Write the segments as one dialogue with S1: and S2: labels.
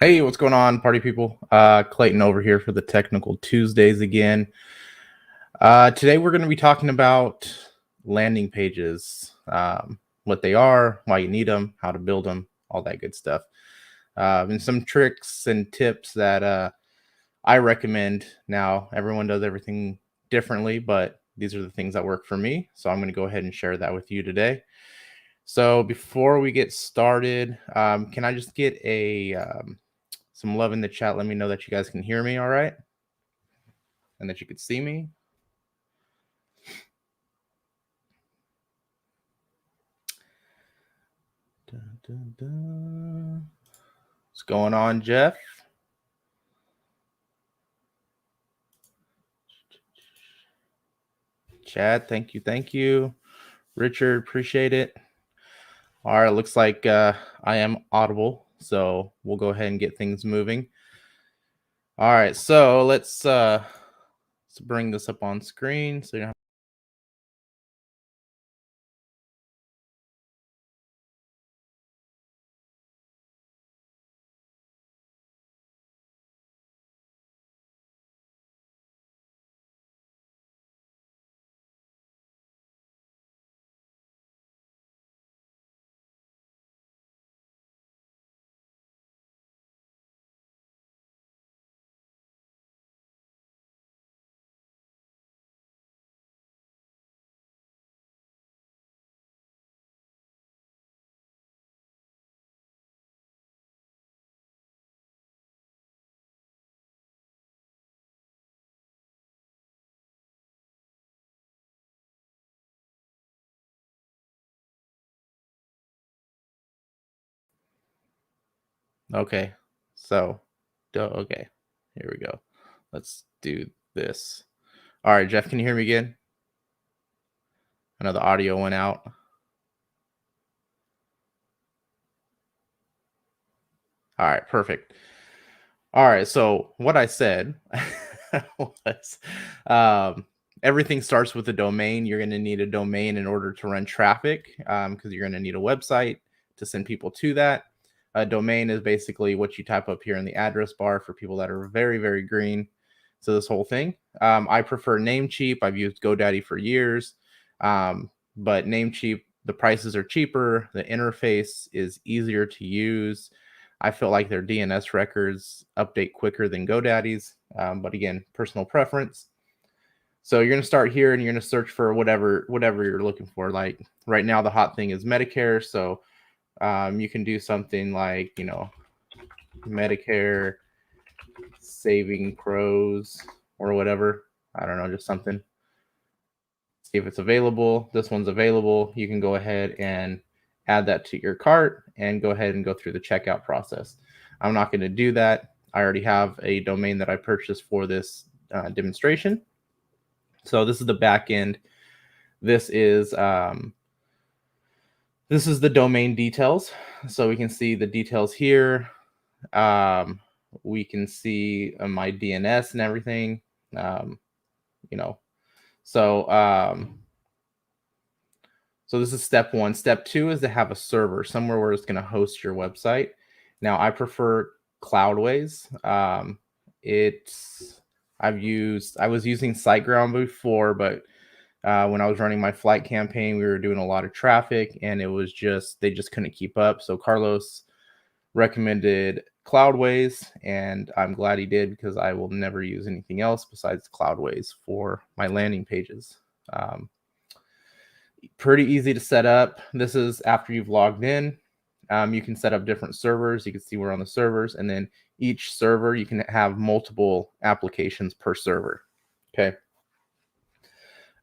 S1: Hey, what's going on, party people? Clayton over here for the Technical Tuesdays again. Today we're going to be talking about landing pages, what they are, why you need them, how to build them, all that good stuff, and some tricks and tips that I recommend. Now, everyone does everything differently, but these are the things that work for me. So I'm going to go ahead and share that with you today. So before we get started, can I just get some love in the chat? Let me know that you guys can hear me all right and that you could see me. Dun, dun, dun. What's going on, Jeff? Chad, thank you. Thank you. Richard, appreciate it. All right, looks like I am audible, so we'll go ahead and get things moving. All right, so let's bring this up on screen so you don't have. Okay, so okay, here we go. Let's do this. All right, Jeff, can you hear me again? I know the audio went out. All right, perfect. All right, so what I said was everything starts with a domain. You're going to need a domain in order to run traffic because you're going to need a website to send people to that. A domain is basically what you type up here in the address bar for people that are very, very green. So this whole thing. I prefer Namecheap. I've used GoDaddy for years, but Namecheap, the prices are cheaper. The interface is easier to use. I feel like their DNS records update quicker than GoDaddy's, but again, personal preference. So you're going to start here and you're going to search for whatever you're looking for. Like right now, the hot thing is Medicare. So you can do something like, Medicare saving pros or whatever. I don't know, just something. See if it's available. This one's available. You can go ahead and add that to your cart and go ahead and go through the checkout process. I'm not going to do that. I already have a domain that I purchased for this demonstration. So this is the back end. This is the domain details. So we can see the details here. We can see my DNS and everything. So this is step one. Step two is to have a server somewhere where it's going to host your website. Now, I prefer Cloudways. I was using SiteGround before, but when I was running my flight campaign, we were doing a lot of traffic, and they just couldn't keep up. So Carlos recommended Cloudways, and I'm glad he did because I will never use anything else besides Cloudways for my landing pages. Pretty easy to set up. This is after you've logged in. You can set up different servers. You can see we're on the servers, and then each server, you can have multiple applications per server. Okay.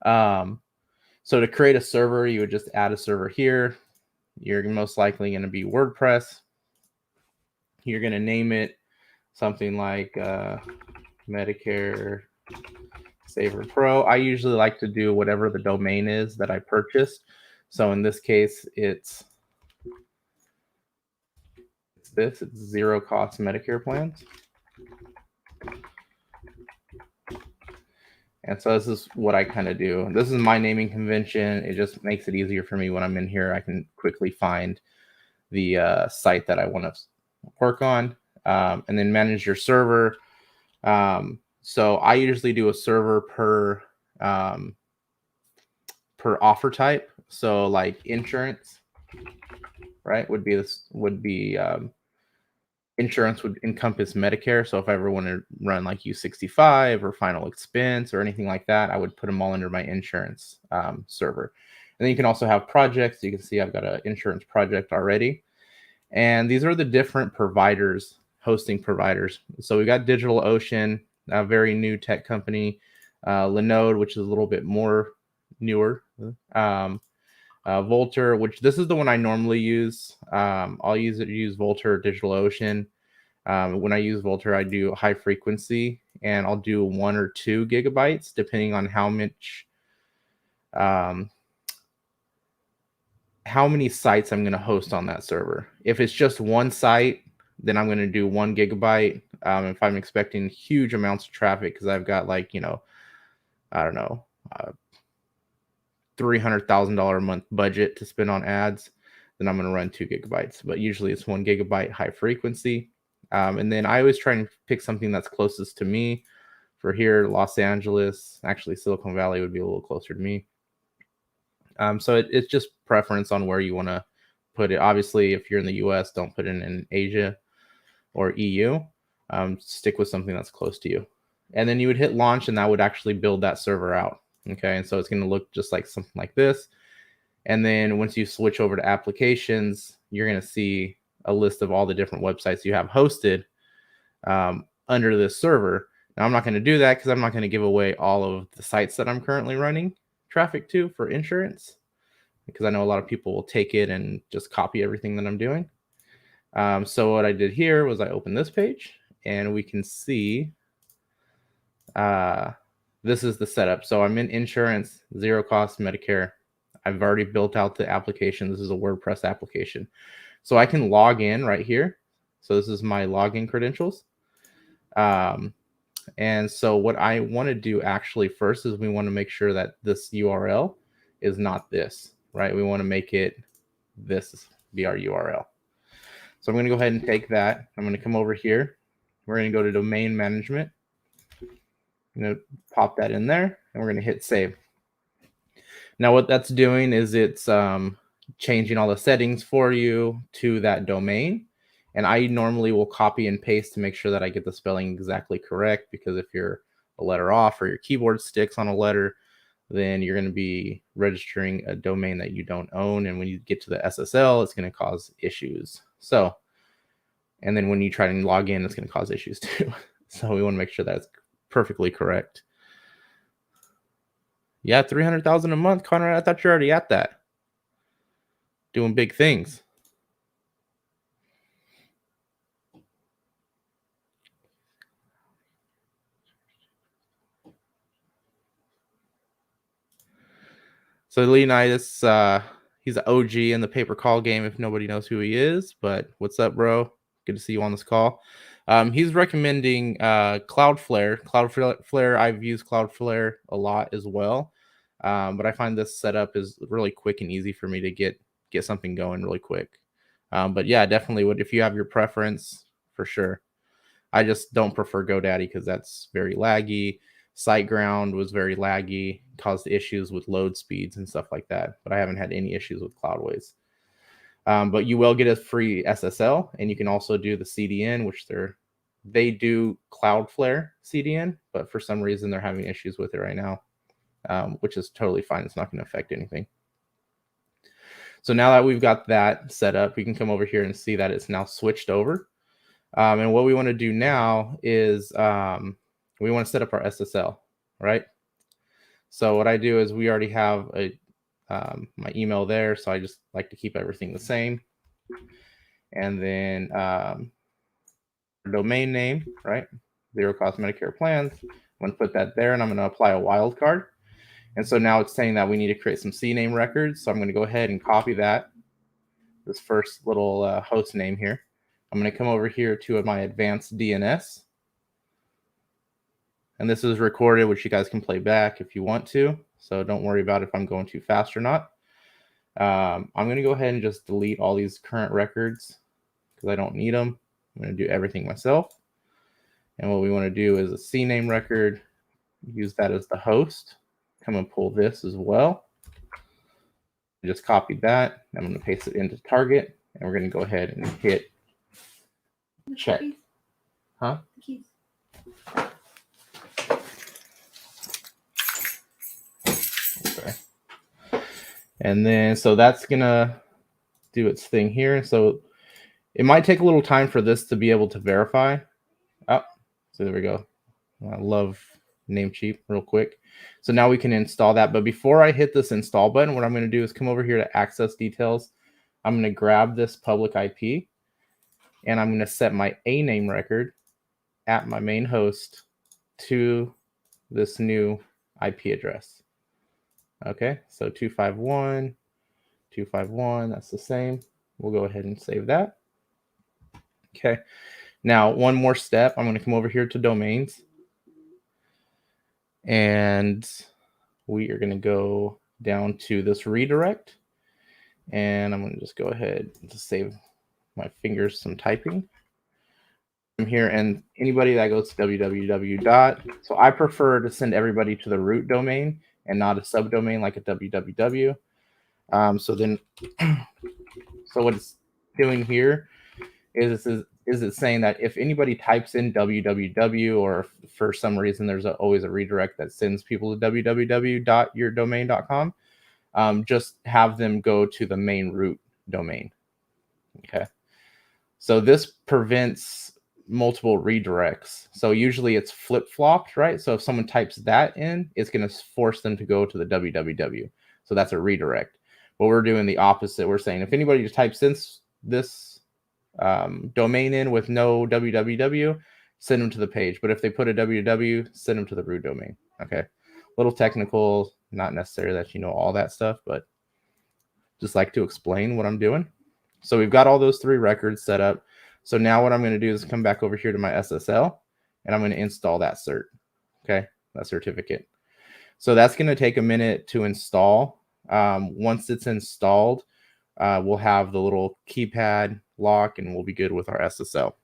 S1: So to create a server, you would just add a server here. You're most likely going to be WordPress. You're going to name it something like Medicare Saver Pro. I usually like to do whatever the domain is that I purchased. So in this case, it's zero cost Medicare plans. And so this is what I kind of do. This is my naming convention. It just makes it easier for me when I'm in here. I can quickly find the site that I want to work on. and then manage your server. So I usually do a server per offer type. So like insurance, right, would be insurance would encompass Medicare. So if I ever want to run like U65 or final expense or anything like that, I would put them all under my insurance server. And then you can also have projects. You can see I've got an insurance project already. And these are the different providers, hosting providers. So we got DigitalOcean, a very new tech company, Linode, which is a little bit more newer, Volter, which this is the one I normally use. I'll use Volter or DigitalOcean. When I use Volter, I do high frequency, and I'll do 1 or 2 gigabytes depending on how many sites I'm going to host on that server. If it's just one site, then I'm going to do 1 gigabyte. If I'm expecting huge amounts of traffic, because I've got like, I don't know, $300,000 a month budget to spend on ads, then I'm going to run 2 gigabytes. But usually it's 1 gigabyte high frequency. And then I always try and pick something that's closest to me. For here, Los Angeles, actually Silicon Valley would be a little closer to me. So it's just preference on where you want to put it. Obviously, if you're in the US, don't put it in Asia or EU. Stick with something that's close to you. And then you would hit launch, and that would actually build that server out. Okay, and so it's going to look just like something like this. And then once you switch over to applications, you're going to see a list of all the different websites you have hosted under this server. Now, I'm not going to do that because I'm not going to give away all of the sites that I'm currently running traffic to for insurance, because I know a lot of people will take it and just copy everything that I'm doing. So what I did here was I opened this page, and we can see this is the setup. So I'm in insurance, zero cost Medicare. I've already built out the application. This is a WordPress application. So I can log in right here. So this is my login credentials. And so what I want to do actually first is we want to make sure that this URL is not this, right? We want to make it this be our URL. So I'm going to go ahead and take that. I'm going to come over here. We're going to go to domain management. I'm going to pop that in there, and we're going to hit save. Now what that's doing is it's changing all the settings for you to that domain. And I normally will copy and paste to make sure that I get the spelling exactly correct, because if you're a letter off or your keyboard sticks on a letter, then you're going to be registering a domain that you don't own. And when you get to the SSL, it's going to cause issues. So, and then when you try to log in, it's going to cause issues too. So we want to make sure that's perfectly correct. Yeah, 300,000 a month, Conrad. I thought you're already at that. Doing big things. So Leonidas, he's an OG in the pay-per-call game if nobody knows who he is. But what's up, bro? Good to see you on this call. He's recommending Cloudflare. Cloudflare, I've used Cloudflare a lot as well. But I find this setup is really quick and easy for me to get something going really quick. But yeah, definitely would, if you have your preference, for sure. I just don't prefer GoDaddy because that's very laggy. SiteGround was very laggy, caused issues with load speeds and stuff like that. But I haven't had any issues with Cloudways. But you will get a free SSL, and you can also do the CDN, which they do Cloudflare CDN, but for some reason they're having issues with it right now, which is totally fine. It's not going to affect anything. So now that we've got that set up, we can come over here and see that it's now switched over. And what we want to do now is we want to set up our SSL, right? So what I do is we already have my email there, so I just like to keep everything the same. And then domain name, right? Zero cost Medicare plans. I'm going to put that there, and I'm going to apply a wildcard. And so now it's saying that we need to create some Cname records. So I'm going to go ahead and copy that, this first little host name here. I'm going to come over here to my advanced DNS. And this is recorded, which you guys can play back if you want to. So don't worry about if I'm going too fast or not. I'm going to go ahead and just delete all these current records because I don't need them. I'm going to do everything myself. And what we want to do is a Cname Record, use that as the host. Come and pull this as well. Just copied that. I'm going to paste it into Target, and we're going to go ahead and hit check. Huh? Okay. And then, so that's going to do its thing here. So it might take a little time for this to be able to verify. Oh, so there we go. I love Namecheap real quick. So now we can install that. But before I hit this install button, what I'm going to do is come over here to access details. I'm going to grab this public IP, and I'm going to set my Name record at my main host to this new IP address. Okay, so 251, that's the same. We'll go ahead and save that. Okay, now one more step. I'm going to come over here to domains, and we are going to go down to this redirect, and I'm going to just go ahead and just save my fingers some typing. I'm here, and anybody that goes to www. So I prefer to send everybody to the root domain and not a subdomain like a www. So what it's doing here is it saying that if anybody types in www, or for some reason there's always a redirect that sends people to www.yourdomain.com, just have them go to the main root domain. Okay. So this prevents multiple redirects. So usually it's flip-flopped, right? So if someone types that in, it's going to force them to go to the www. So that's a redirect. But we're doing the opposite. We're saying if anybody just types in this domain in with no www, send them to the page. But if they put a www, send them to the root domain. Okay. Little technical, not necessary that you know all that stuff, but just like to explain what I'm doing. So we've got all those 3 records set up. So now what I'm going to do is come back over here to my SSL, and I'm going to install that cert. Okay, that certificate. So that's going to take a minute to install. Once it's installed, we'll have the little keypad lock, and we'll be good with our SSL.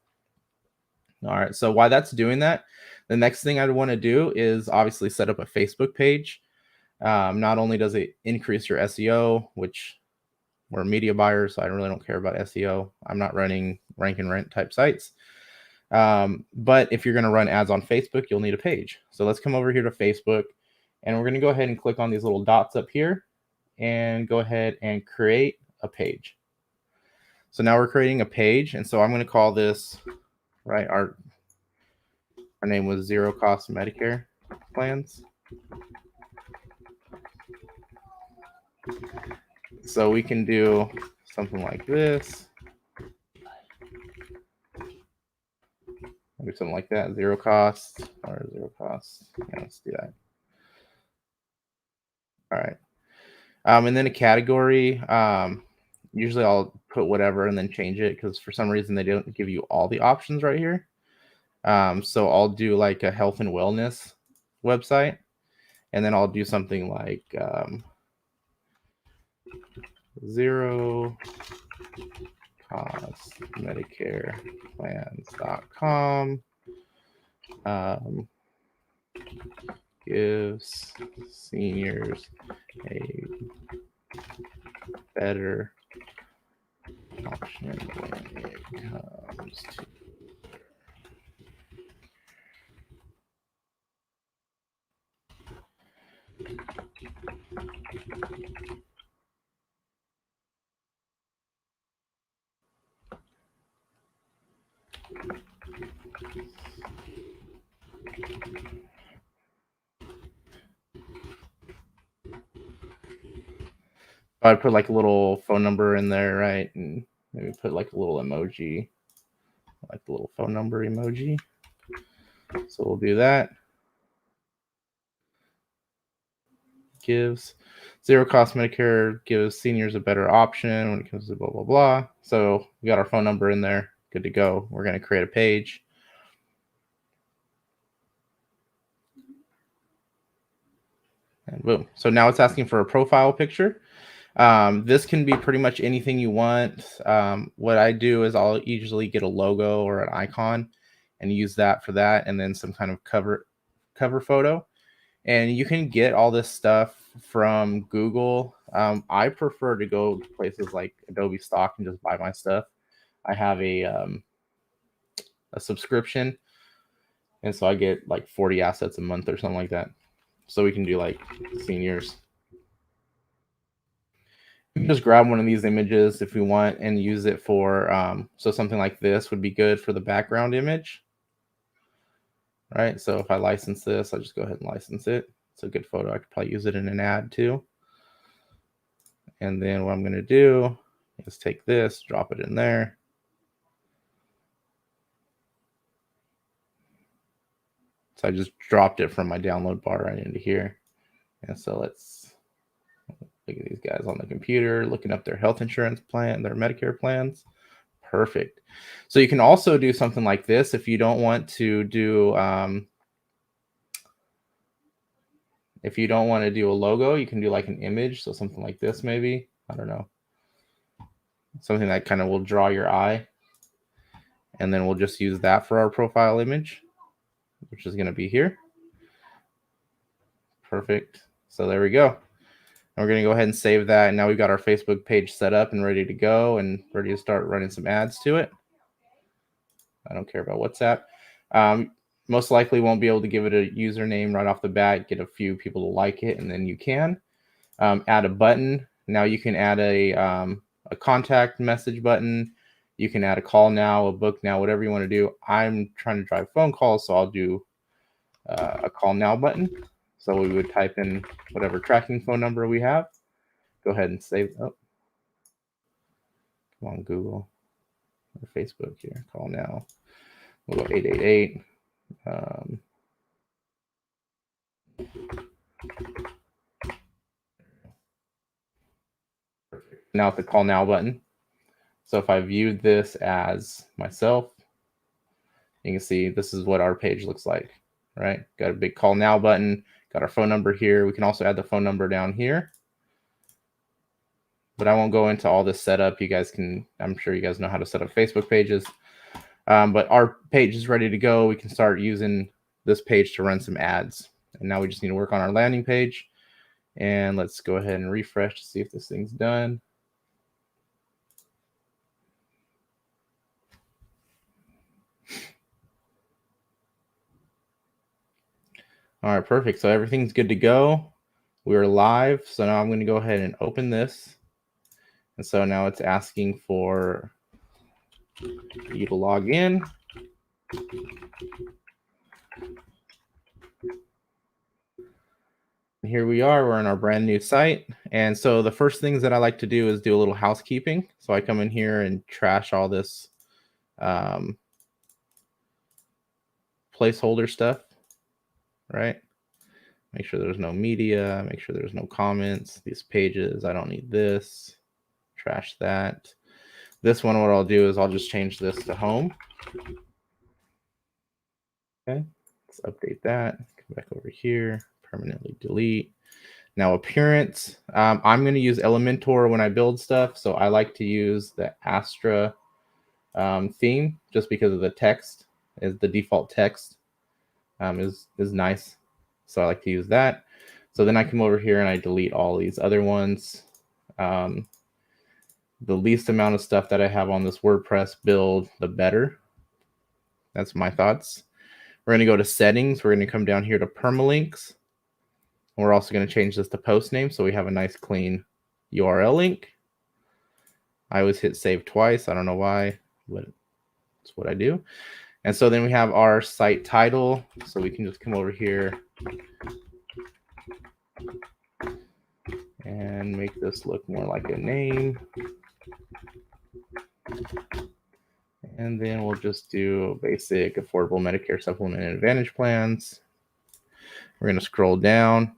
S1: All right, so while that's doing that, the next thing I want to do is obviously set up a Facebook page. Not only does it increase your SEO, which we're a media buyer, so I really don't care about SEO. I'm not running rank and rent type sites. But if you're going to run ads on Facebook, you'll need a page. So let's come over here to Facebook, and we're going to go ahead and click on these little dots up here and go ahead and create a page. So now we're creating a page, and so I'm going to call this, right, our name was Zero Cost Medicare Plans. So we can do something like this. Maybe something like that, zero cost or zero cost. Yeah, let's do that. All right. And then a category. Usually I'll put whatever and then change it because for some reason they don't give you all the options right here. So I'll do like a health and wellness website, and then I'll do something like zero cost Medicare plans.com gives seniors a better option when it comes to I'd put like a little phone number in there, right? And maybe put like a little emoji, like the little phone number emoji. So we'll do that. Gives zero cost Medicare, gives seniors a better option when it comes to blah, blah, blah. So we got our phone number in there. Good to go. We're going to create a page. And boom. So now it's asking for a profile picture. This can be pretty much anything you want. What I do is I'll usually get a logo or an icon and use that for that, and then some kind of cover photo. And you can get all this stuff from Google. I prefer to go to places like Adobe Stock and just buy my stuff. I have a subscription, and so I get like 40 assets a month or something like that. So we can do like seniors. You can just grab one of these images if you want and use it for so something like this would be good for the background image, right? So if I license this, I'll just go ahead and license it. It's a good photo. I could probably use it in an ad too. And then what I'm going to do is take this, drop it in there. So I just dropped it from my download bar right into here. And so let's look at these guys on the computer, looking up their health insurance plan, their Medicare plans. Perfect. So you can also do something like this if you don't want to do if you don't want to do a logo, you can do like an image. So something like this, maybe. I don't know. Something that kind of will draw your eye. And then we'll just use that for our profile image, which is going to be here. Perfect. So there we go. And we're going to go ahead and save that. And now we've got our Facebook page set up and ready to go and ready to start running some ads to it. I don't care about WhatsApp. Most likely won't be able to give it a username right off the bat, get a few people to like it, and then you can add a button. Now you can add a contact message button. You can add a call now, a book now, whatever you want to do. I'm trying to drive phone calls, so I'll do a call now button. So we would type in whatever tracking phone number we have. Go ahead and save. Oh, come on, Google or Facebook here. Call now. We'll go 888. Now at the call now button. So if I viewed this as myself, you can see this is what our page looks like, right? Got a big call now button, got our phone number here. We can also add the phone number down here. But I won't go into all this setup. You guys can, I'm sure you guys know how to set up Facebook pages. But our page is ready to go. We can start using this page to run some ads. And now we just need to work on our landing page. And let's go ahead and refresh to see if this thing's done. All right, perfect. So everything's good to go. We're live. So now I'm going to go ahead and open this. And so now it's asking for you to log in. Here we are. We're on our brand new site. And so the first things that I like to do is do a little housekeeping. So I come in here and trash all this placeholder stuff, right? Make sure there's no media. Make sure there's no comments. These pages, I don't need this. Trash that. This one, what I'll do is I'll just change this to home. Okay, let's update that. Come back over here, permanently delete. Now appearance, I'm going to use Elementor when I build stuff. So I like to use the Astra theme just because of the text, is the default text is nice. So I like to use that. So then I come over here and I delete all these other ones. The least amount of stuff that I have on this WordPress build, the better. That's my thoughts. We're going to go to settings. We're going to come down here to permalinks. We're also going to change this to post name so we have a nice clean URL link. I always hit save twice. I don't know why, but it's what I do. And so then we have our site title. So we can just come over here and make this look more like a name. And then we'll just do basic affordable Medicare supplement and Advantage plans. We're going to scroll down.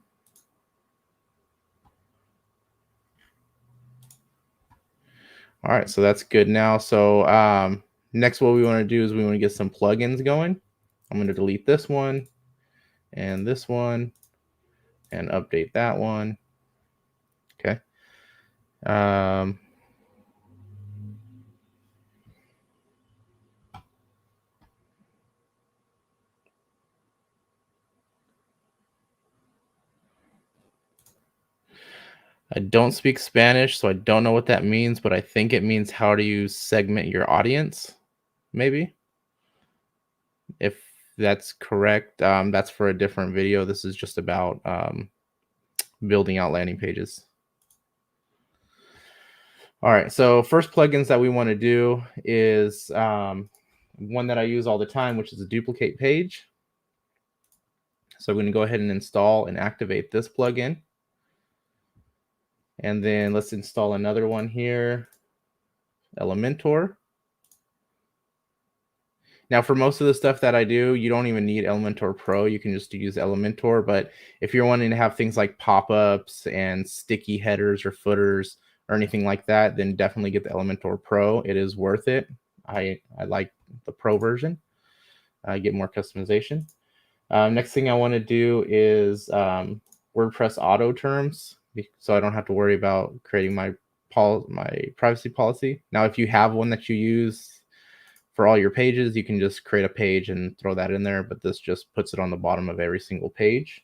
S1: All right, so that's good now. So next, what we want to do is we want to get some plugins going. I'm going to delete this one and update that one. Okay. Um, I don't speak Spanish, so I don't know what that means, but I think it means how do you segment your audience, maybe, if that's correct. That's for a different video. This is just about building out landing pages. All right, so first plugins that we want to do is one that I use all the time, which is a duplicate page. So I'm going to go ahead and install and activate this plugin. And then let's install another one here, Elementor. Now, for most of the stuff that I do, you don't even need Elementor Pro. You can just use Elementor. But if you're wanting to have things like pop-ups and sticky headers or footers or anything like that, then definitely get the Elementor Pro. It is worth it. I like the Pro version. I get more customization. Next thing I want to do is WordPress auto terms, so I don't have to worry about creating my privacy policy. Now, if you have one that you use for all your pages, you can just create a page and throw that in there, but this just puts it on the bottom of every single page.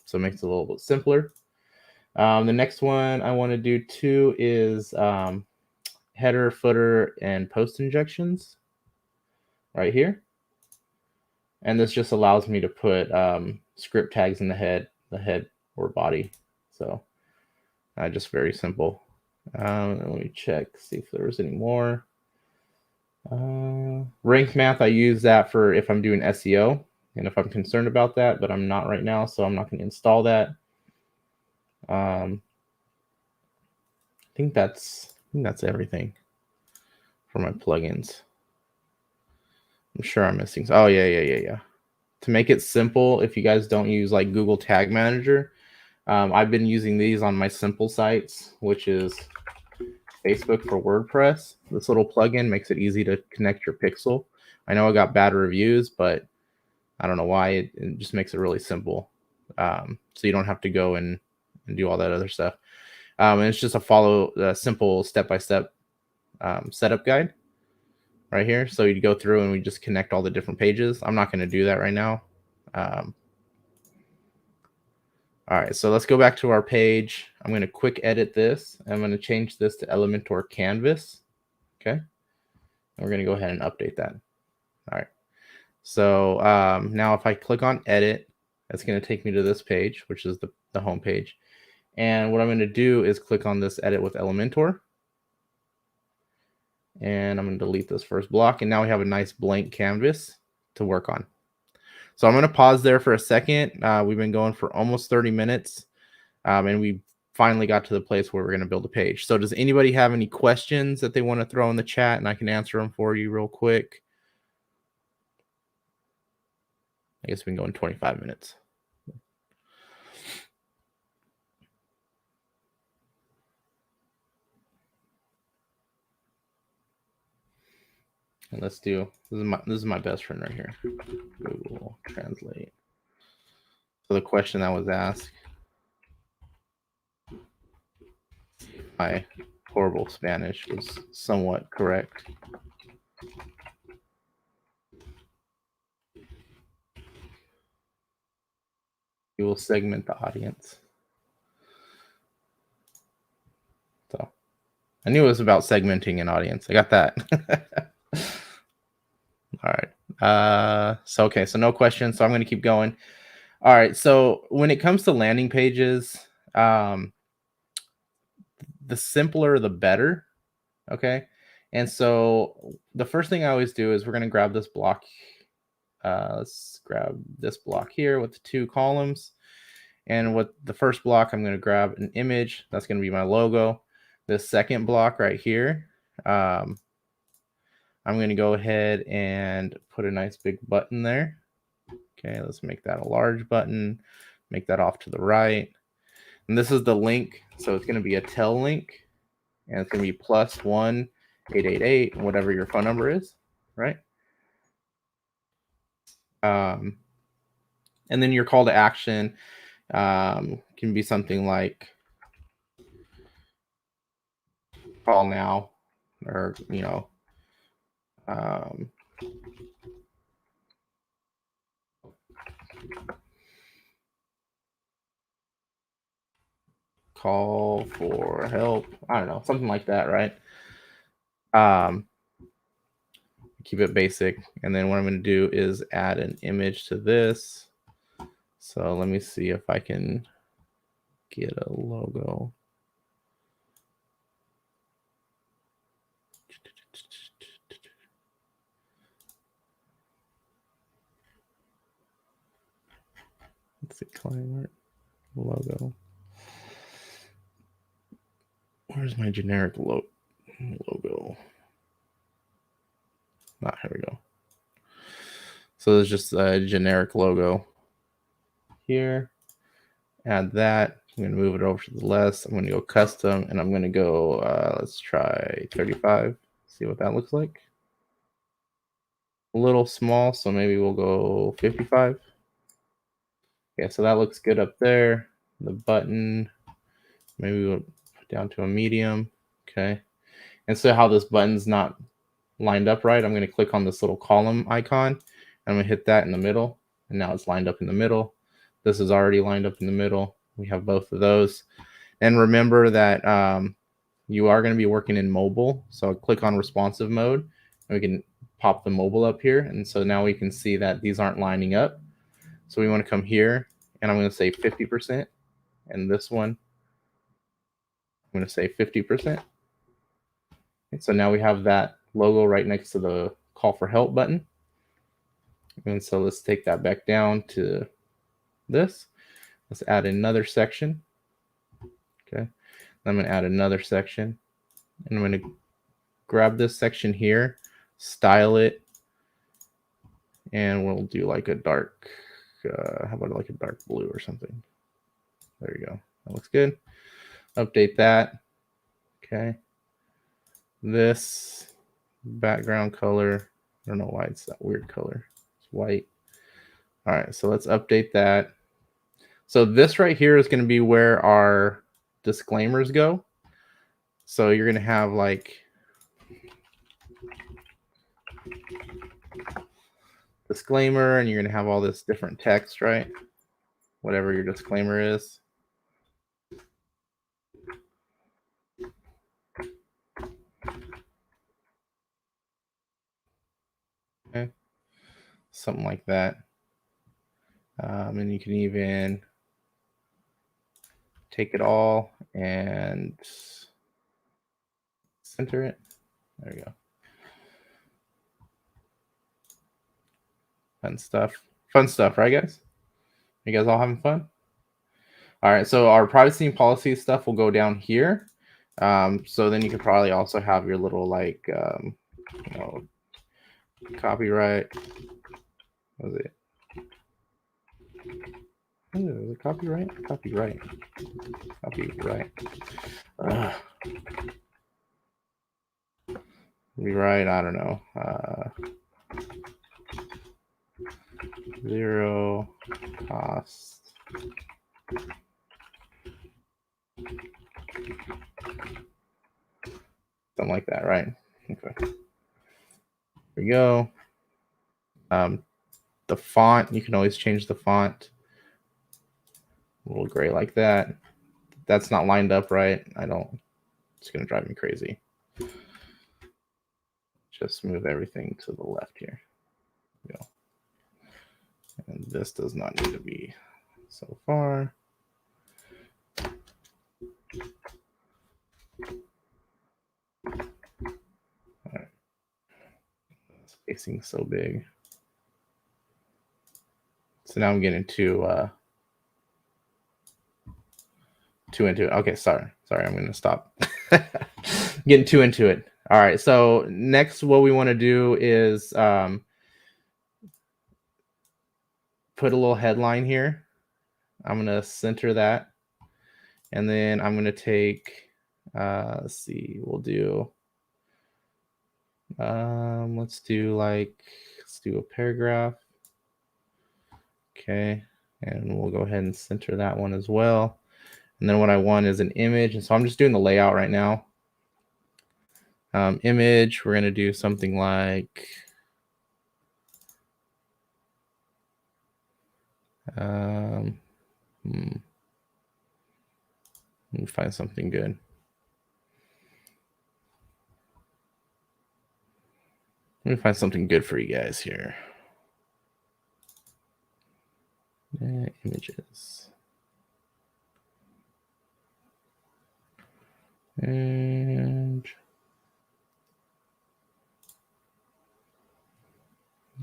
S1: So it makes it a little bit simpler. The next one I want to do too is header, footer, and post injections right here. And this just allows me to put script tags in the head or body. So just very simple. Let me check, see if there was any more. Rank math, I use that for if I'm doing SEO and if I'm concerned about that, but I'm not right now, so I'm not going to install that. I think that's everything for my plugins. I'm sure I'm missing. Oh yeah. To make it simple, if you guys don't use like Google Tag Manager, I've been using these on my simple sites, which is Facebook for WordPress. This little plugin makes it easy to connect your pixel. I know I got bad reviews, but I don't know why. It just makes it really simple. So you don't have to go and do all that other stuff. And it's just a simple step-by-step setup guide right here. So you go through and we just connect all the different pages. I'm not going to do that right now. All right, so let's go back to our page. I'm going to quick edit this. I'm going to change this to Elementor Canvas. Okay. And we're going to go ahead and update that. All right. So now if I click on edit, that's going to take me to this page, which is the home page. And what I'm going to do is click on this edit with Elementor. And I'm going to delete this first block. And now we have a nice blank canvas to work on. So I'm going to pause there for a second. We've been going for almost 30 minutes. And we finally got to the place where we're going to build a page. So does anybody have any questions that they want to throw in the chat, and I can answer them for you real quick? I guess we've been going 25 minutes. And let's do, this is my best friend right here. Google Translate. So the question that was asked, my horrible Spanish was somewhat correct. You will segment the audience. So I knew it was about segmenting an audience. I got that. All right. So okay, so no questions. So I'm going to keep going. All right. So when it comes to landing pages, the simpler the better. Okay. And so the first thing I always do is we're going to grab this block. Let's grab this block here with the 2 columns. And with the first block, I'm going to grab an image. That's going to be my logo. This second block right here, I'm going to go ahead and put a nice big button there. Okay, let's make that a large button. Make that off to the right. And this is the link. So it's going to be a tel link. And it's going to be +1 888, whatever your phone number is, right? And then your call to action can be something like call now, or call for help. I don't know, something like that, right? Keep it basic. And then what I'm going to do is add an image to this. So let me see if I can get a logo. Let's see, client logo. Where's my generic logo? Ah, here we go. So there's just a generic logo here. Add that. I'm going to move it over to the left. I'm going to go custom, and I'm going to go, let's try 35. See what that looks like. A little small, so maybe we'll go 55. Yeah, so that looks good up there. The button, maybe we'll put down to a medium. Okay. And so how this button's not lined up right, I'm going to click on this little column icon. And I'm going to hit that in the middle. And now it's lined up in the middle. This is already lined up in the middle. We have both of those. And remember that you are going to be working in mobile. So click on responsive mode. And we can pop the mobile up here. And so now we can see that these aren't lining up. So we want to come here, and I'm going to say 50%. And this one, I'm going to say 50%. And so now we have that logo right next to the call for help button. And so let's take that back down to this. Let's add another section. Okay. I'm going to add another section. And I'm going to grab this section here, style it, and we'll do like a dark, how about like a dark blue or something? There you go. That looks good. Update that. Okay. This background color, I don't know why it's that weird color. It's white. All right, so let's update that. So this right here is going to be where our disclaimers go. So you're going to have like disclaimer, and you're going to have all this different text, right? Whatever your disclaimer is. Okay. Something like that. And you can even take it all and center it. There you go. Fun stuff, right, guys? You guys all having fun? All right, so our privacy and policy stuff will go down here. So then you could probably also have your little like, copyright. What was it? Ooh, is it copyright? Copyright. Rewrite, I don't know. 0 cost. Something like that, right? Okay. Here we go. The font, you can always change the font. A little gray like that. That's not lined up right. It's going to drive me crazy. Just move everything to the left here. There we go. And this does not need to be so far. All right. Spacing so big. So now I'm getting too into it. Okay, sorry, I'm going to stop. Getting too into it. All right, so next what we want to do is put a little headline here. I'm going to center that. And then I'm going to take, let's see, we'll do, let's do a paragraph. Okay, and we'll go ahead and center that one as well. And then what I want is an image. And so I'm just doing the layout right now. Image, we're going to do something like let me find something good. Let me find something good for you guys here. Images. And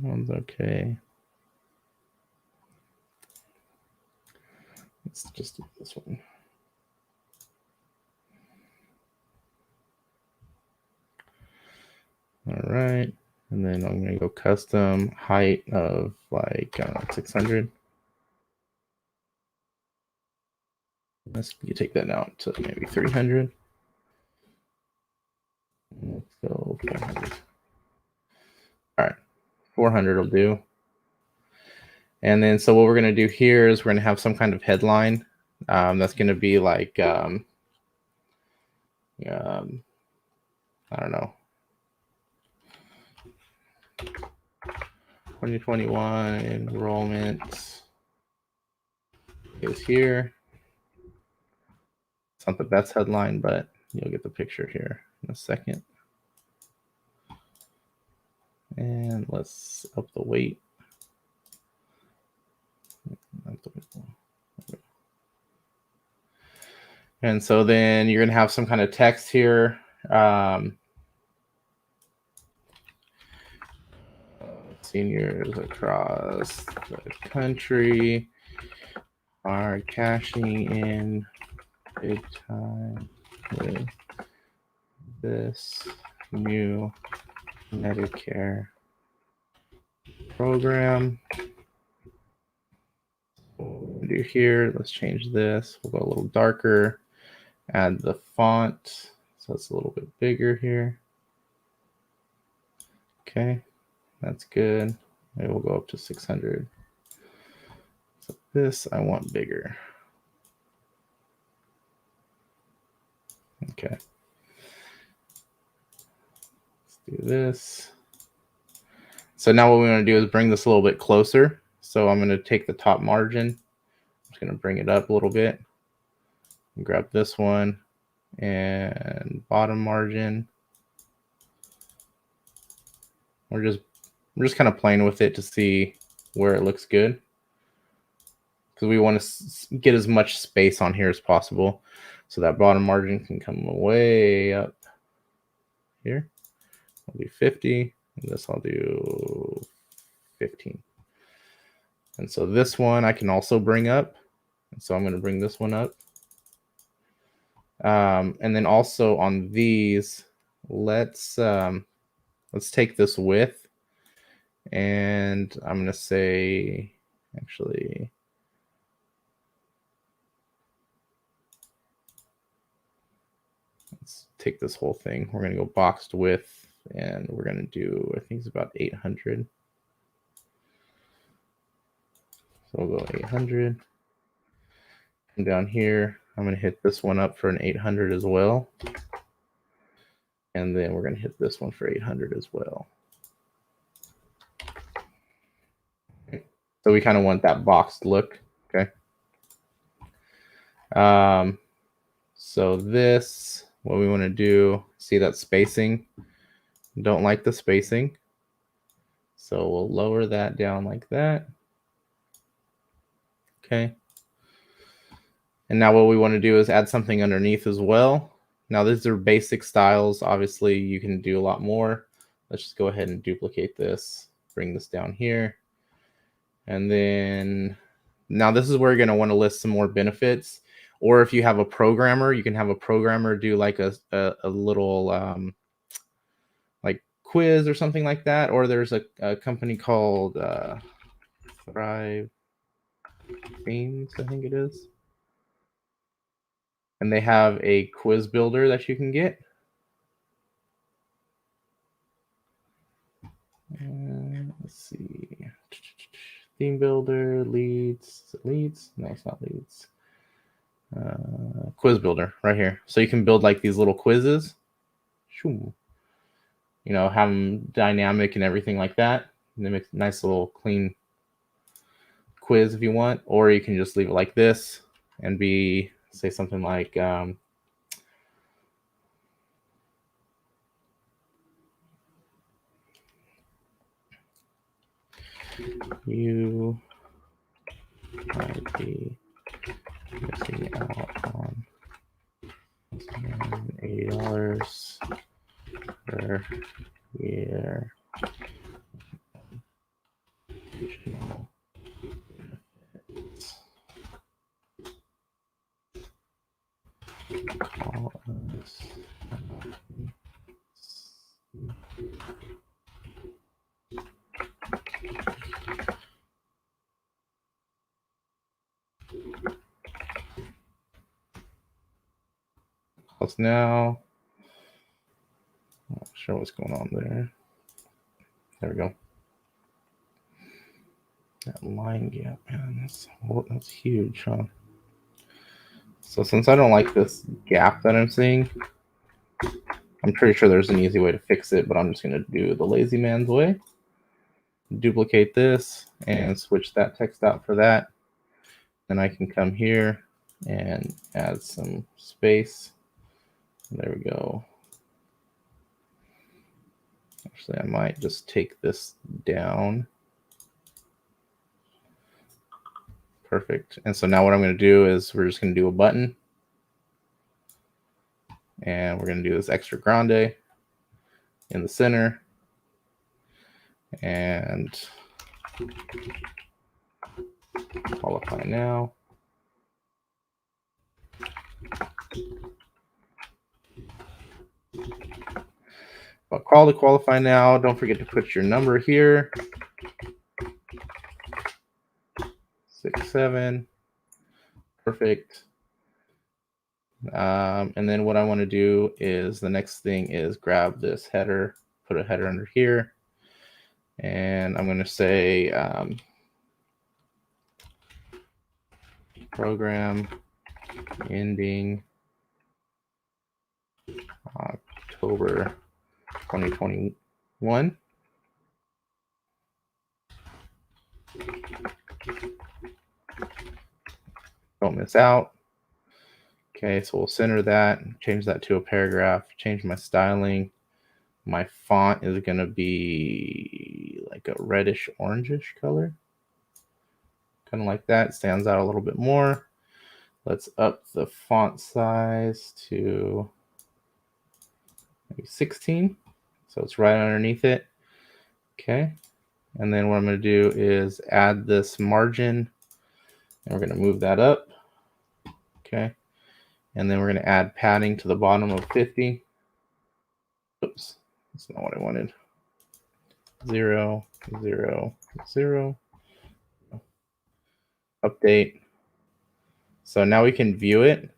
S1: one's okay. Let's just do this one. All right. And then I'm going to go custom height of like 600. You take that down to maybe 300. Let's go 400. All right, 400 will do. And then so what we're going to do here is we're going to have some kind of headline that's going to be like, I don't know, 2021 enrollment is here. It's not the best headline, but you'll get the picture here in a second. And let's up the weight. And so then you're going to have some kind of text here. Seniors across the country are cashing in big time with this new Medicare program. What we'll do here, let's change this. We'll go a little darker, add the font so it's a little bit bigger here. Okay, that's good. Maybe we'll go up to 600. So this I want bigger. Okay. Let's do this. So now what we want to do is bring this a little bit closer. So I'm going to take the top margin. I'm just going to bring it up a little bit. Grab this one and bottom margin. We're just kind of playing with it to see where it looks good, because we want to get as much space on here as possible. So that bottom margin can come way up here. I'll do 50, and this I'll do 15. And so this one I can also bring up. And so I'm going to bring this one up. And then also on these, let's take this width, and I'm going to say, actually, let's take this whole thing. We're going to go boxed width, and we're going to do, I think it's about 800. So we'll go 800. And down here, I'm going to hit this one up for an 800 as well. And then we're going to hit this one for 800 as well. Okay. So we kind of want that boxed look. Okay. So this, what we want to do, see that spacing? Don't like the spacing. So we'll lower that down like that. Okay. And now what we want to do is add something underneath as well. Now these are basic styles. Obviously you can do a lot more. Let's just go ahead and duplicate this, bring this down here. And then now this is where you're going to want to list some more benefits. Or if you have a programmer, you can have a programmer do like a little like quiz or something like that. Or there's a company called Thrive Themes, I think it is. And they have a quiz builder that you can get. Let's see. Theme builder, leads. Leads? No, it's not leads. Quiz builder right here. So you can build like these little quizzes. you know, have them dynamic and everything like that. And then make a nice little clean quiz if you want, or you can just leave it like this and be, say something like, you might be missing out on $80 per year. Call us. Close now. Not sure what's going on there. There we go. That line gap, man, that's huge, huh? So since I don't like this gap that I'm seeing, I'm pretty sure there's an easy way to fix it, but I'm just going to do the lazy man's way. Duplicate this and switch that text out for that. Then I can come here and add some space. There we go. Actually, I might just take this down. Perfect. And so now what I'm going to do is we're just going to do a button. And we're going to do this extra grande in the center. And qualify now. But call to qualify now. Don't forget to put your number here. 67. Perfect. And then what I want to do is the next thing is grab this header, put a header under here. And I'm going to say program ending October 2021. Don't miss out. Okay, so we'll center that, change that to a paragraph, change my styling. My font is going to be like a reddish orangish color. Kind of like that. Stands out a little bit more. Let's up the font size to maybe 16. So it's right underneath it. Okay. And then what I'm going to do is add this margin. And we're going to move that up. Okay. And then we're going to add padding to the bottom of 50. Oops. That's not what I wanted. 0, 0, 0. Update. So now we can view it.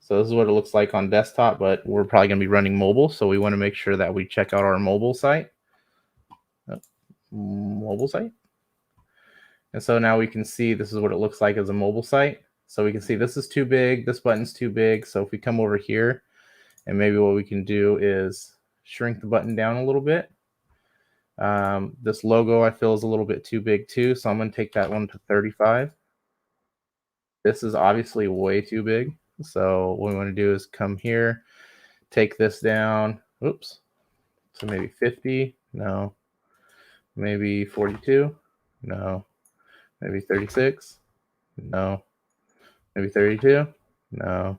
S1: So this is what it looks like on desktop, but we're probably going to be running mobile. So we want to make sure that we check out our mobile site. Mobile site. And so now we can see this is what it looks like as a mobile site. So we can see this is too big. This button's too big. So if we come over here, and maybe what we can do is shrink the button down a little bit. This logo I feel is a little bit too big too. So I'm going to take that one to 35. This is obviously way too big. So what we want to do is come here, take this down. Oops. So maybe 50. No. Maybe 42. No. Maybe 36. No. Maybe 32. No.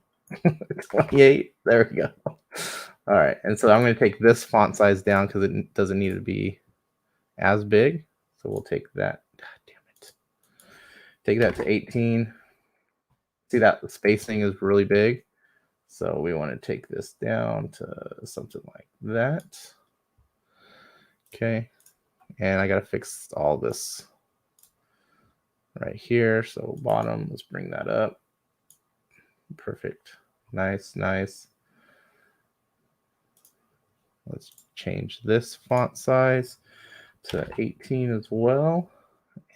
S1: 28. There we go. All right. And so I'm going to take this font size down because it doesn't need to be as big. So we'll take that. God damn it. Take that to 18. See that the spacing is really big. So we want to take this down to something like that. Okay. And I got to fix all this right here. So bottom, let's bring that up. Perfect. Nice, nice. Let's change this font size to 18 as well.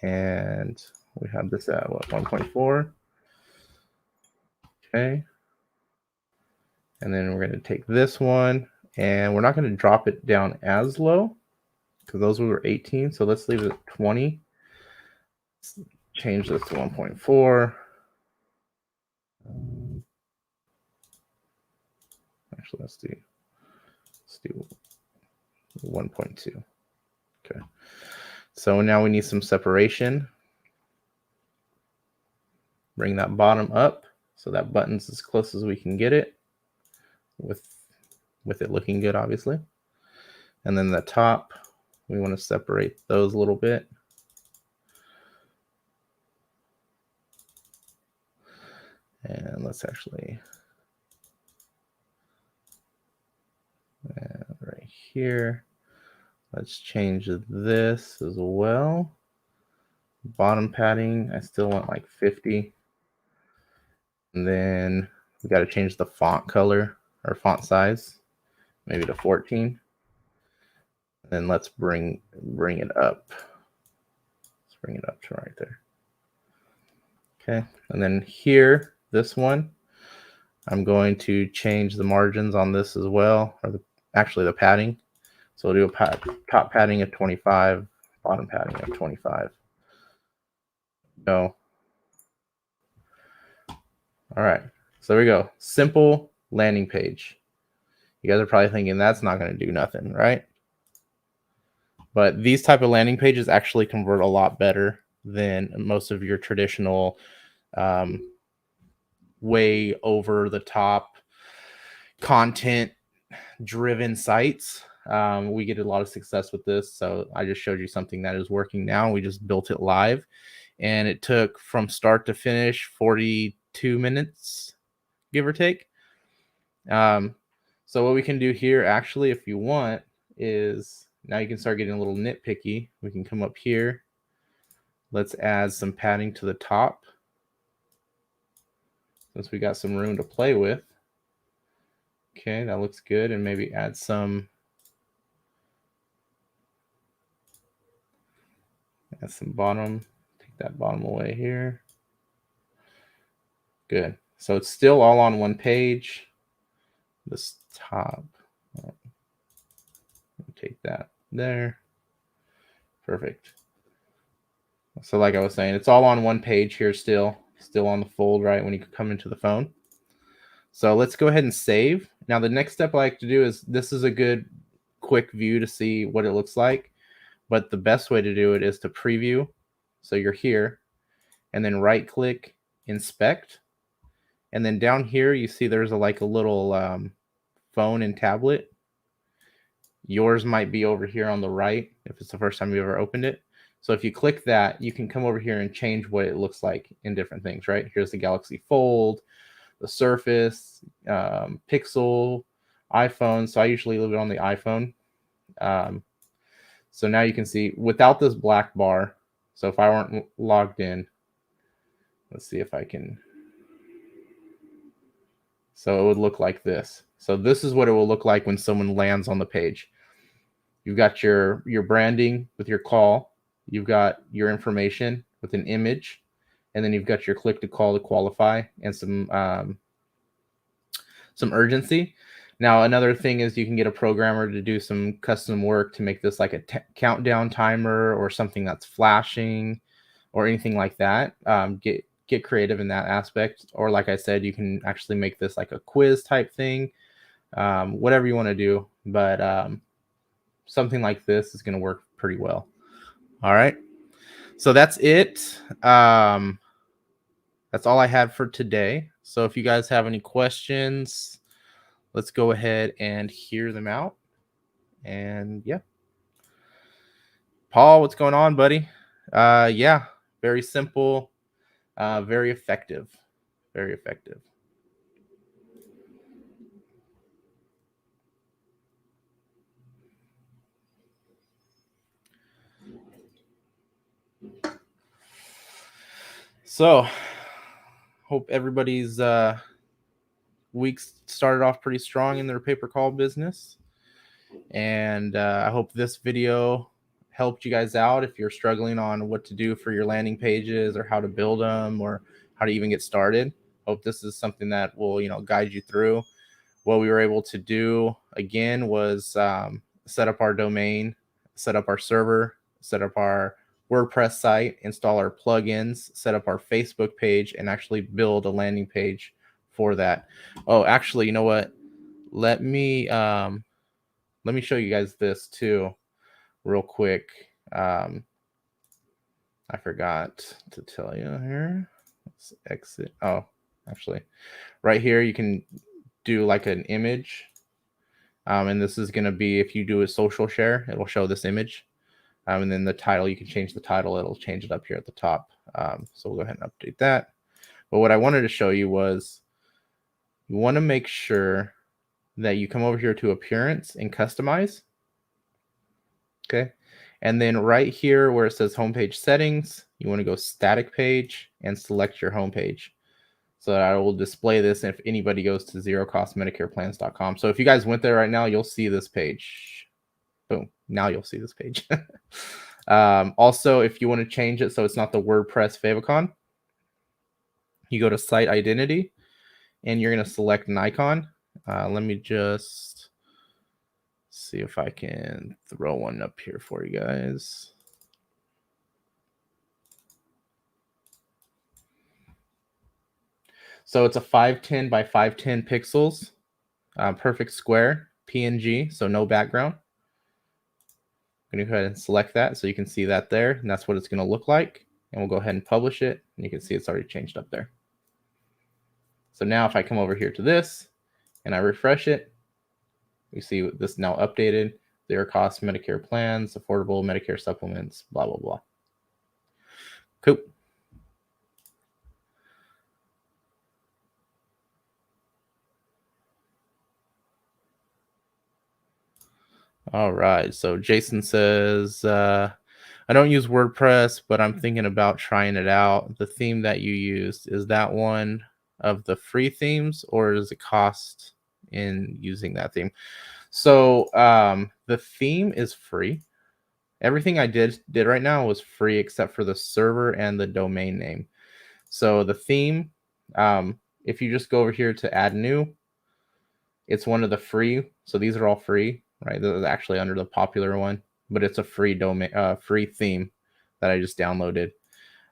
S1: And we have this at what, 1.4. Okay. And then we're going to take this one And we're not going to drop it down as low because those were 18. So let's leave it at 20. Let's change this to 1.4. Actually, let's do 1.2. Okay. So now we need some separation. Bring that bottom up so that button's as close as we can get it with it looking good, obviously. And then the top, we want to separate those a little bit. And let's actually, right here, let's change this as well. Bottom padding, I still want like 50. And then we got to change the font color or font size, maybe to 14. And then let's bring it up. Let's bring it up to right there. Okay, and then here, this one, I'm going to change the margins on this as well, or actually the padding. So we'll do a top padding of 25, bottom padding of 25. Go. All right, so there we go. Simple landing page. You guys are probably thinking that's not going to do nothing, right? But these type of landing pages actually convert a lot better than most of your traditional way over the top content driven sites. We get a lot of success with this. So I just showed you something that is working now. We just built it live and it took from start to finish 42 minutes, give or take. So what we can do here actually, if you want, is now you can start getting a little nitpicky. We can come up here. Let's add some padding to the top, since we got some room to play with. Okay, that looks good. And maybe add some bottom. Take that bottom away here. Good. So it's still all on one page. This top, take that there. Perfect. So like I was saying, it's all on one page here still on the fold, right, when you come into the phone. So let's go ahead and save. Now the next step I like to do is, this is a good quick view to see what it looks like, but the best way to do it is to preview. So you're here and then right click, inspect. And then down here, you see there's a little phone and tablet. Yours might be over here on the right if it's the first time you ever opened it. So if you click that, you can come over here and change what it looks like in different things, right? Here's the Galaxy Fold, the Surface, Pixel, iPhone. So I usually leave it on the iPhone. So now you can see without this black bar. So if I weren't logged in, let's see if I can. So it would look like this. So this is what it will look like when someone lands on the page. You've got your branding with your call. You've got your information with an image. And then you've got your click to call to qualify and some urgency. Now, another thing is you can get a programmer to do some custom work to make this like a countdown timer or something that's flashing or anything like that. Get creative in that aspect. Or like I said, you can actually make this like a quiz type thing, whatever you want to do. But something like this is going to work pretty well. All right. So that's it. That's all I had for today. So if you guys have any questions, let's go ahead and hear them out. And yeah. Paul, what's going on, buddy? Yeah, very simple, very effective. Very effective. So, hope everybody's weeks started off pretty strong in their pay-per-call business. And I hope this video helped you guys out if you're struggling on what to do for your landing pages or how to build them or how to even get started. Hope this is something that will, guide you through. what we were able to do again was set up our domain, set up our server, set up our WordPress site, install our plugins, set up our Facebook page, and actually build a landing page for that. Oh, actually, you know what? Let me show you guys this too, real quick. I forgot to tell you here. Let's exit. Oh, actually, right here you can do like an image. And this is going to be, if you do a social share, it'll show this image. And then the title, you can change the title. It'll change it up here at the top. So we'll go ahead and update that. But what I wanted to show you was you want to make sure that you come over here to appearance and customize. Okay. And then right here where it says homepage settings, you want to go static page and select your homepage. So I will display this if anybody goes to zerocostmedicareplans.com. So if you guys went there right now, you'll see this page. Boom. Now you'll see this page. Also, if you want to change it so it's not the WordPress favicon, you go to site identity and you're going to select an icon. Let me just see if I can throw one up here for you guys. So it's a 510 by 510 pixels, perfect square, PNG, so no background. I'm going to go ahead and select that so you can see that there, and that's what it's going to look like. And we'll go ahead and publish it, and you can see it's already changed up there. So now if I come over here to this and I refresh it, we see this now updated, zero cost Medicare plans, affordable Medicare supplements, blah, blah, blah. Cool. All right. So Jason says, I don't use WordPress, but I'm thinking about trying it out. The theme that you used, is that one of the free themes, or does it cost in using that theme? So the theme is free. Everything I did right now was free except for the server and the domain name. So the theme, if you just go over here to add new, it's one of the free. So these are all free, right? This is actually under the popular one, but it's a free domain, free theme that I just downloaded.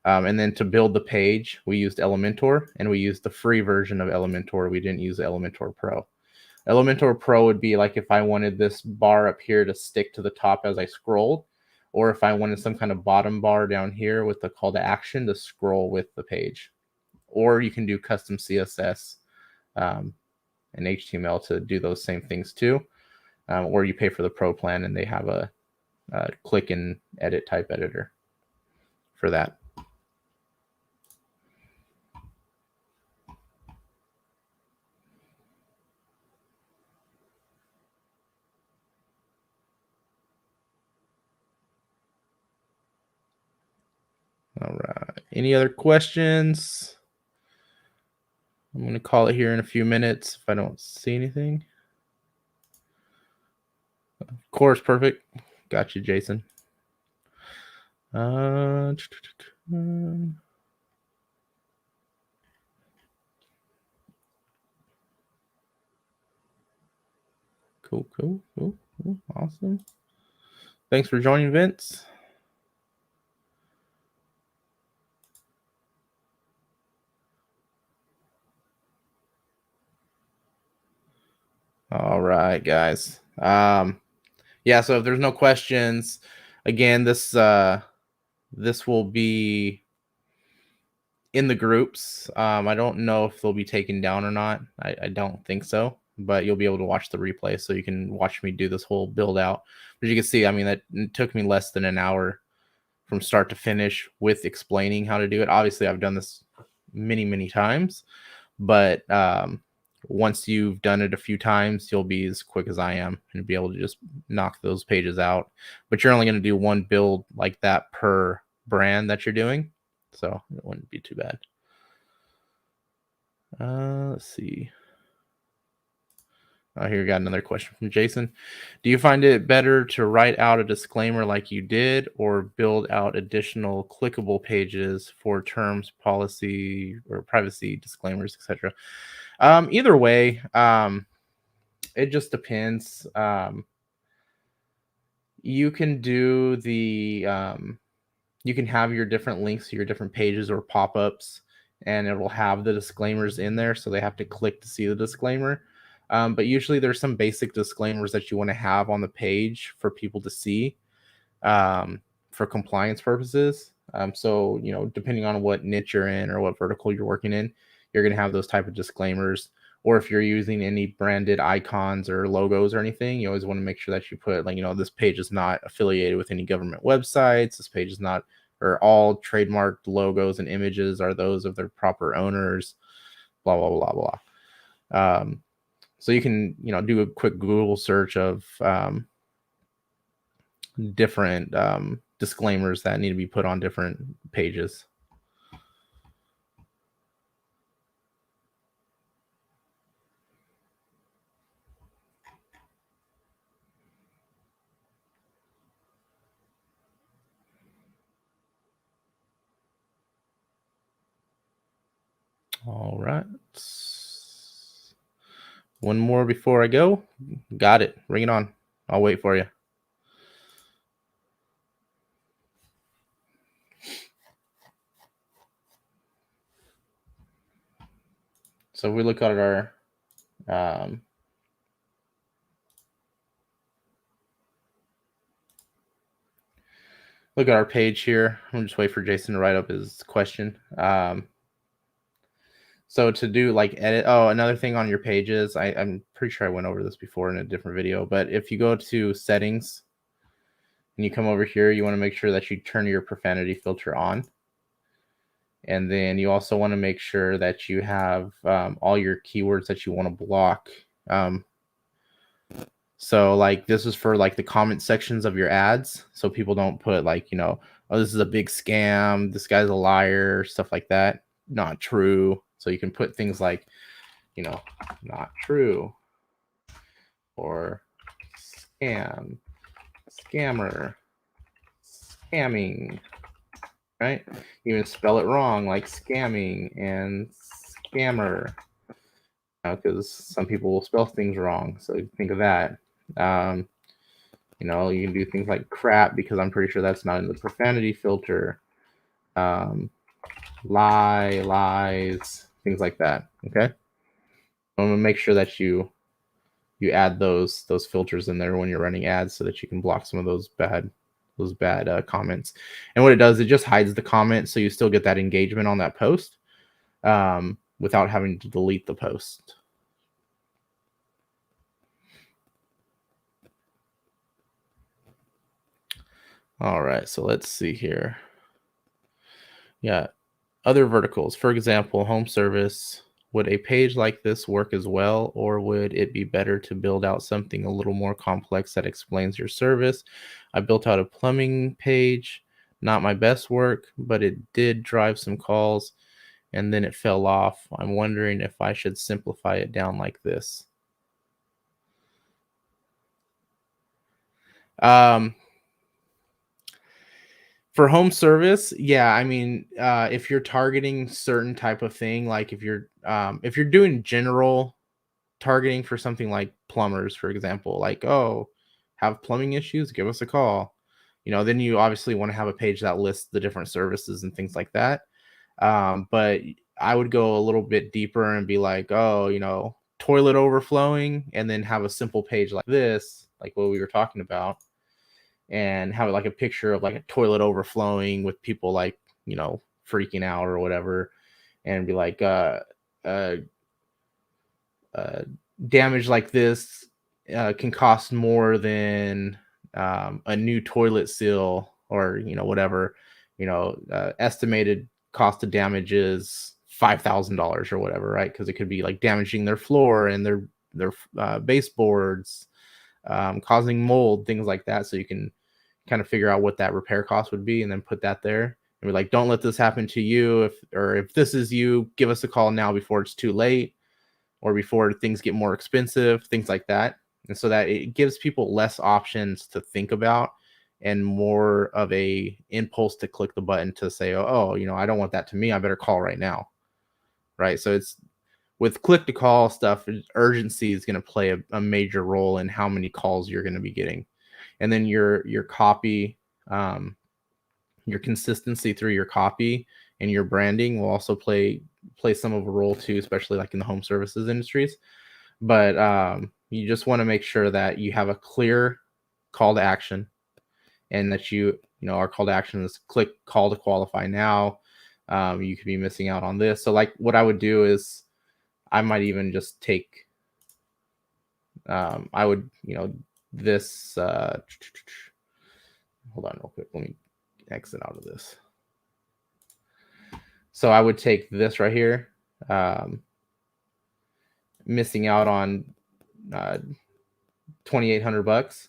S1: And then to build the page, we used Elementor, and we used the free version of Elementor. We didn't use Elementor Pro. Elementor Pro would be like if I wanted this bar up here to stick to the top as I scrolled, or if I wanted some kind of bottom bar down here with the call to action to scroll with the page. Or you can do custom CSS and HTML to do those same things too. Or you pay for the Pro plan and they have a click and edit type editor for that. All right. Any other questions? I'm going to call it here in a few minutes if I don't see anything. Of course, perfect. Got you, Jason. Cool, cool. Awesome. Thanks for joining, Vince. All right, guys. Yeah, so if there's no questions, again, this will be in the groups. I don't know if they'll be taken down or not. I don't think so, but you'll be able to watch the replay so you can watch me do this whole build out. But you can see, I mean, that took me less than an hour from start to finish with explaining how to do it. Obviously, I've done this many times, but once you've done it a few times, you'll be as quick as I am and be able to just knock those pages out. But you're only going to do one build like that per brand that you're doing, so it wouldn't be too bad. Let's see. Oh, here we got another question from Jason. Do you find it better to write out a disclaimer like you did, or build out additional clickable pages for terms, policy, or privacy disclaimers, etc.? Either way, It just depends. You can do you can have your different links to your different pages or pop-ups, and it will have the disclaimers in there, so they have to click to see the disclaimer. But usually there's some basic disclaimers that you want to have on the page for people to see, for compliance purposes. So, depending on what niche you're in or what vertical you're working in, you're going to have those type of disclaimers. Or if you're using any branded icons or logos or anything, you always want to make sure that you put this page is not affiliated with any government websites. This page is not, or all trademarked logos and images are those of their proper owners, blah, blah, blah, blah. So you can, do a quick Google search of different disclaimers that need to be put on different pages. All right. One more before I go. Got it. Bring it on. I'll wait for you. So if we look at our page here. I'm just wait for Jason to write up his question. So to do edit, another thing on your pages, I'm pretty sure I went over this before in a different video, but if you go to settings and you come over here, you want to make sure that you turn your profanity filter on. And then you also want to make sure that you have all your keywords that you want to block. So this is for the comment sections of your ads. So people don't put oh, this is a big scam, this guy's a liar, stuff like that. Not true. So you can put things like, not true, or scam, scammer, scamming, right? You can spell it wrong, like scamming and scammer, because some people will spell things wrong. So think of that. You can do things like crap, because I'm pretty sure that's not in the profanity filter. Lie, lies, things like that. Okay. I'm gonna make sure that you add those filters in there when you're running ads, so that you can block some of those bad comments. And what it does, it just hides the comment, so you still get that engagement on that post without having to delete the post. All right, so let's see here. Yeah, other verticals. For example, home service. Would a page like this work as well, or would it be better to build out something a little more complex that explains your service? I built out a plumbing page. Not my best work, but it did drive some calls, and then it fell off. I'm wondering if I should simplify it down like this. For home service, yeah, I mean, if you're targeting certain type of thing, like if you're doing general targeting for something like plumbers, for example, like, oh, have plumbing issues, give us a call. Then you obviously want to have a page that lists the different services and things like that. But I would go a little bit deeper and be like, oh, toilet overflowing, and then have a simple page like this, like what we were talking about, and have a picture of a toilet overflowing with people freaking out or whatever, and be like, damage like this can cost more than a new toilet seal, or whatever. Estimated cost of damage is $5,000 or whatever, right? Because it could be damaging their floor and their baseboards, causing mold, things like that. So you can kind of figure out what that repair cost would be, and then put that there and be like, don't let this happen to you. If this is you, give us a call now before it's too late, or before things get more expensive, things like that. And so that it gives people less options to think about, and more of a impulse to click the button to say, oh, I don't want that to me, I better call right now. Right. So it's with click to call stuff, urgency is going to play a major role in how many calls you're going to be getting. And then your copy, your consistency through your copy and your branding will also play some of a role too, especially like in the home services industries. But you just want to make sure that you have a clear call to action, and that you know our call to action is click call to qualify now. You could be missing out on this. So like what I would do is I might even just take I would, this hold on real quick. Let me exit out of this. So I would take this right here, missing out on $2,800.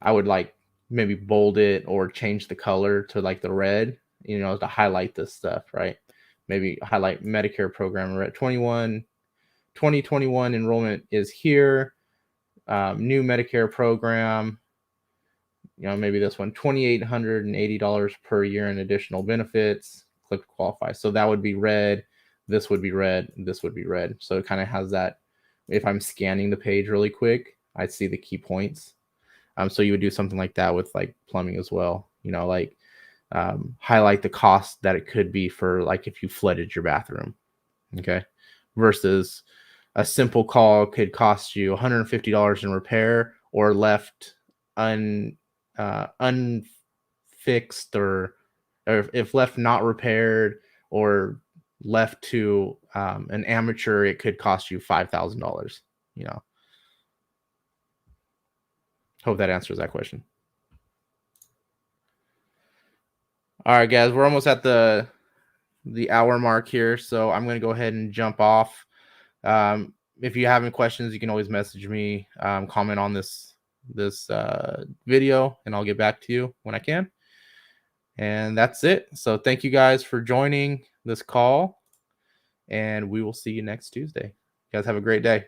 S1: I would like maybe bold it or change the color to like the red, to highlight this stuff, right? Maybe highlight Medicare program red. 2021 enrollment is here. New Medicare program, maybe this one, $2,880 per year in additional benefits. Click qualify. So that would be red. This would be red. This would be red. So it kind of has that. If I'm scanning the page really quick, I'd see the key points. So you would do something like that with like plumbing as well. Highlight the cost that it could be for like if you flooded your bathroom. Okay. Versus a simple call could cost you $150 in repair, or left unfixed, or if left not repaired, or left to an amateur, it could cost you $5,000. Hope that answers that question. All right, guys, we're almost at the hour mark here, so I'm going to go ahead and jump off. If you have any questions, you can always message me, comment on this video, and I'll get back to you when I can. And that's it. So thank you guys for joining this call, and we will see you next Tuesday. You guys have a great day.